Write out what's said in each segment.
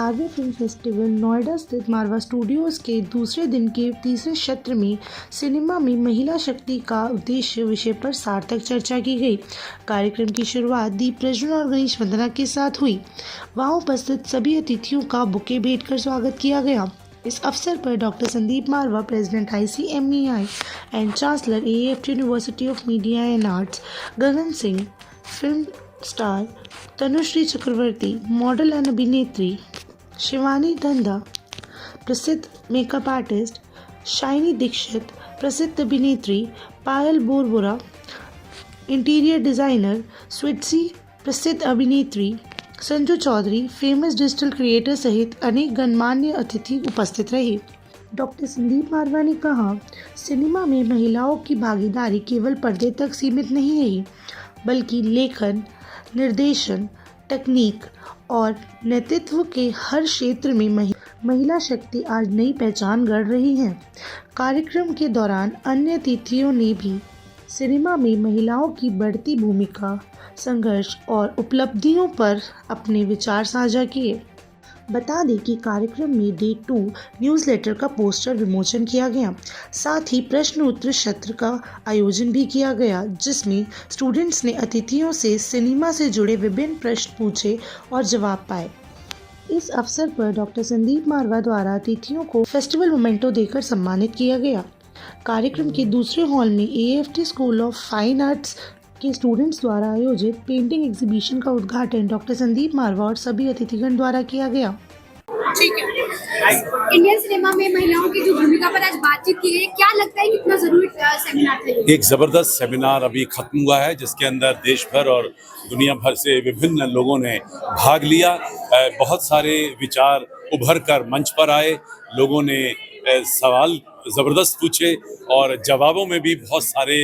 18वें film festival Noida स्थित मारवा studios के दूसरे दिन के तीसरे सत्र में सिनेमा में महिला शक्ति का उद्देश्य विषय पर सार्थक चर्चा की गई। कार्यक्रम की शुरुआत दीप प्रज्वलन और गणेश वंदना के साथ हुई। वहां उपस्थित सभी अतिथियों का बुके भेंट कर स्वागत किया गया। इस अवसर पर doctor Sandeep Marwah, president ICMEI and chancellor AFT university of media and arts, Gagan Singh, film star Tanushree Chakraborty, model and अभिनेत्री शिवानी धंधा, प्रसिद्ध मेकअप आर्टिस्ट शाइनी दीक्षित, प्रसिद्ध अभिनेत्री पायल बोरबुरा, इंटीरियर डिज़ाइनर स्विट्सी, प्रसिद्ध अभिनेत्री Sanju Chaudhary, famous digital creator सहित अनेक गणमान्य अतिथि उपस्थित रहे। डॉक्टर संदीप मारवा ने कहा, सिनेमा में महिलाओं की भागीदारी केवल पर्दे तक सीमित नहीं रही, बल्कि लेखन, निर्देशन, तकनीक और नेतृत्व के हर क्षेत्र में महिला शक्ति आज नई पहचान गढ़ रही है। कार्यक्रम के दौरान अन्य अतिथियों ने भी सिनेमा में महिलाओं की बढ़ती भूमिका, संघर्ष और उपलब्धियों पर अपने विचार साझा किए। बता दें कि कार्यक्रम में डे 2 न्यूज़लेटर का पोस्टर विमोचन किया गया। साथ ही प्रश्न उत्तर सत्र का आयोजन भी किया गया, जिसमें स्टूडेंट्स ने अतिथियों से सिनेमा से जुड़े विभिन्न प्रश्न पूछे और जवाब पाए। इस अवसर पर डॉक्टर संदीप मारवा द्वारा अतिथियों को फेस्टिवल मोमेंटो देकर सम्मानित किया गया। कार्यक्रम के दूसरे हॉल में AFT school of fine arts के स्टूडेंट्स द्वारा आयोजित पेंटिंग एग्जीबिशन का उद्घाटन डॉक्टर संदीप मारवा और सभी अतिथिगण द्वारा किया गया। ठीक है, इंडियन सिनेमा में महिलाओं की जो भूमिका पर आज बातचीत की गई, क्या लगता है कितना जरूरी सेमिनार था? एक जबरदस्त सेमिनार अभी खत्म हुआ है, जिसके अंदर देश भर और दुनिया भर से विभिन्न लोगों ने भाग लिया। बहुत सारे विचार उभर कर मंच पर आए, लोगों ने सवाल ज़बरदस्त पूछे और जवाबों में भी बहुत सारे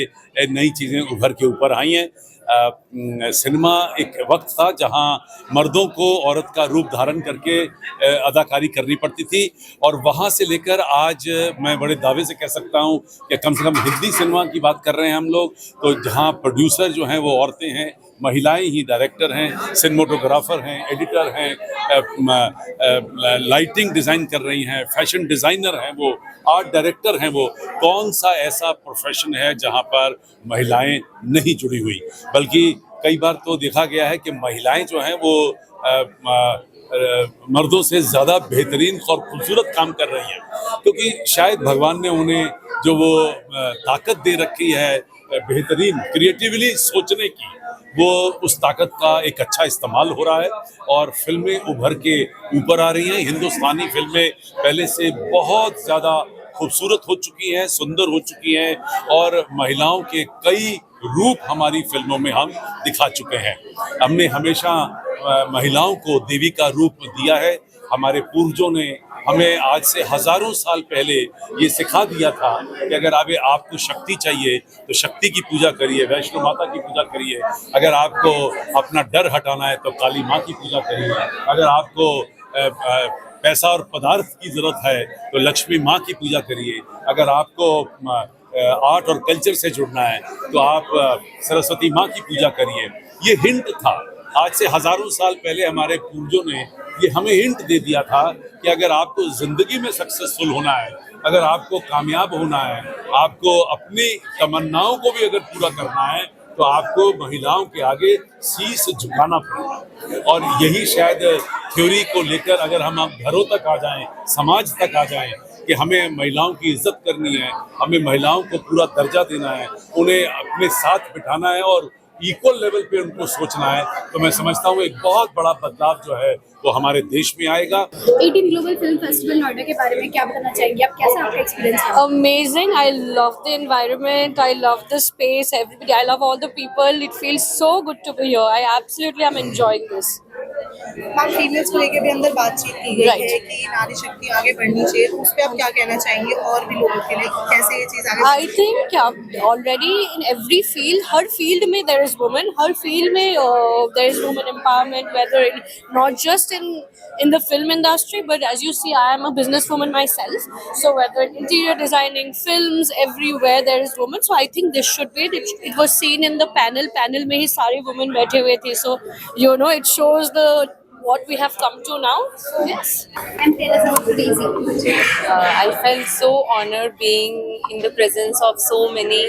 नई चीज़ें उभर के ऊपर आई हैं। सिनेमा एक वक्त था जहां मर्दों को औरत का रूप धारण करके अदाकारी करनी पड़ती थी, और वहां से लेकर आज मैं बड़े दावे से कह सकता हूं कि कम से कम हिंदी सिनेमा की बात कर रहे हैं हम लोग, तो जहां प्रोड्यूसर जो हैं वो औरतें हैं, महिलाएं ही डायरेक्टर हैं, सिनेमेटोग्राफर हैं, एडिटर हैं, लाइटिंग डिज़ाइन कर रही हैं, फैशन डिज़ाइनर हैं, वो आर्ट डायरेक्टर हैं। वो कौन सा ऐसा प्रोफेशन है जहां पर महिलाएं नहीं जुड़ी हुई? बल्कि कई बार तो देखा गया है कि महिलाएं जो हैं वो मर्दों से ज़्यादा बेहतरीन और खूबसूरत काम कर रही हैं, क्योंकि शायद भगवान ने उन्हें जो वो ताकत दे रखी है बेहतरीन क्रिएटिवली सोचने की, वो उस ताकत का एक अच्छा इस्तेमाल हो रहा है और फिल्में उभर के ऊपर आ रही हैं। हिंदुस्तानी फिल्में पहले से बहुत ज़्यादा खूबसूरत हो चुकी हैं, सुंदर हो चुकी हैं, और महिलाओं के कई रूप हमारी फिल्मों में हम दिखा चुके हैं। हमने हमेशा महिलाओं को देवी का रूप दिया है। हमारे पूर्वजों ने हमें आज से हजारों साल पहले ये सिखा दिया था कि अगर आपको शक्ति चाहिए तो शक्ति की पूजा करिए, वैष्णो माता की पूजा करिए। अगर आपको अपना डर हटाना है तो काली माँ की पूजा करिए। अगर आपको पैसा और पदार्थ की जरूरत है तो लक्ष्मी माँ की पूजा करिए। अगर आपको आर्ट और कल्चर से जुड़ना है तो आप सरस्वती माँ की पूजा करिए। ये हिंट था, आज से हजारों साल पहले हमारे पूर्वजों ने ये हमें हिंट दे दिया था कि अगर आपको जिंदगी में सक्सेसफुल होना है, अगर आपको कामयाब होना है, आपको अपनी तमन्नाओं को भी अगर पूरा करना है, तो आपको महिलाओं के आगे शीश झुकाना पड़ेगा। और यही शायद थ्योरी को लेकर अगर हम घरों तक आ जाएं, समाज तक आ जाएं कि हमें महिलाओं की इज्जत करनी है, हमें महिलाओं को पूरा दर्जा देना है, उन्हें अपने साथ बिठाना है और इक्वल लेवल पे उनको सोचना है, तो मैं समझता हूँ एक बहुत बड़ा बदलाव जो है वो हमारे देश में आएगा। 18 ग्लोबल फिल्म फेस्टिवल नोएडा के बारे में क्या बताना चाहेंगे आप? कैसा आपका एक्सपीरियंस है? Amazing. I love the environment. I love the space. Everybody. I love all the people. It feels so good to be here. I absolutely am enjoying this. हम फीमेल्स को लेकर भी अंदर बातचीत की गई है कि नारी शक्ति आगे बढ़नी चाहिए, तो उस पर आप क्या कहना चाहेंगे और भी लोगों के लिए कैसे ये चीज़ आगे? I think already in every field, her field में there is women, her field में there is women empowerment, whether not just in the film industry, but as you see, I am a businesswoman myself, so whether in interior designing, films, everywhere there is women. So I think this should be. It was seen in the panel में ही सारी women बैठे हुए थे, so it shows the what we have come to now. So yes. And tell us about Daisy. I felt so honored being in the presence of so many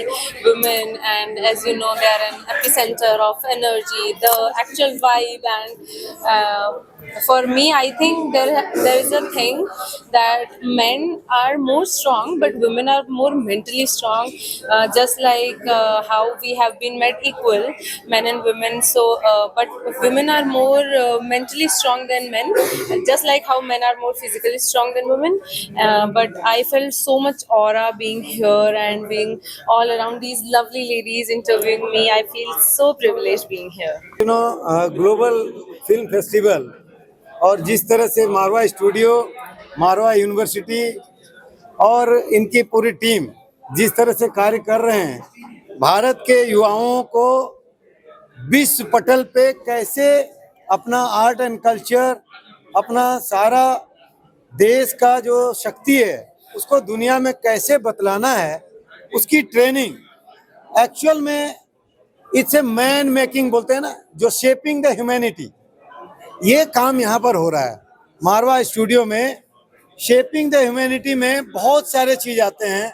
women, and as you know, they are an epicenter of energy, the actual vibe, and for me, I think there is a thing that men are more strong, but women are more mentally strong. Just like how we have been made equal, men and women. So, but women are more mentally strong than men, just like how men are more physically strong than women. But I felt so much aura being here and being all around these lovely ladies interviewing me. I feel so privileged being here. Global film festival और जिस तरह से मारवा studio, मारवा university और इनकी पूरी team जिस तरह से कार्य कर रहे हैं, भारत के युवाओं को विश्व पटल पे कैसे अपना आर्ट एंड कल्चर, अपना सारा देश का जो शक्ति है उसको दुनिया में कैसे बतलाना है, उसकी ट्रेनिंग एक्चुअल में इट्स ए मैन मेकिंग बोलते हैं ना, जो शेपिंग द ह्यूमैनिटी, ये काम यहाँ पर हो रहा है मारवा स्टूडियो में। शेपिंग द ह्यूमैनिटी में बहुत सारे चीज़ आते हैं,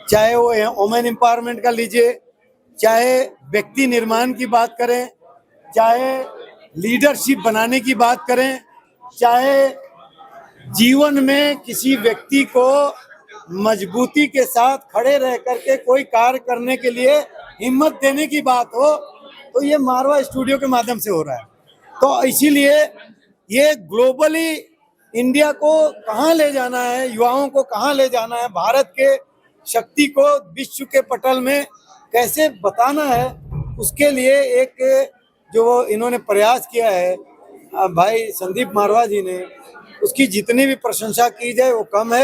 चाहे वो वुमेन एम्पावरमेंट का लीजिए, चाहे व्यक्ति निर्माण की बात करें, चाहे लीडरशिप बनाने की बात करें, चाहे जीवन में किसी व्यक्ति को मजबूती के साथ खड़े रह करके कोई कार्य करने के लिए हिम्मत देने की बात हो, तो ये मारवा स्टूडियो के माध्यम से हो रहा है। तो इसीलिए ये ग्लोबली इंडिया को कहाँ ले जाना है, युवाओं को कहाँ ले जाना है, भारत के शक्ति को विश्व के पटल में कैसे बताना है, उसके लिए एक जो इन्होंने प्रयास किया है भाई संदीप मारवा जी ने, उसकी जितनी भी प्रशंसा की जाए वो कम है।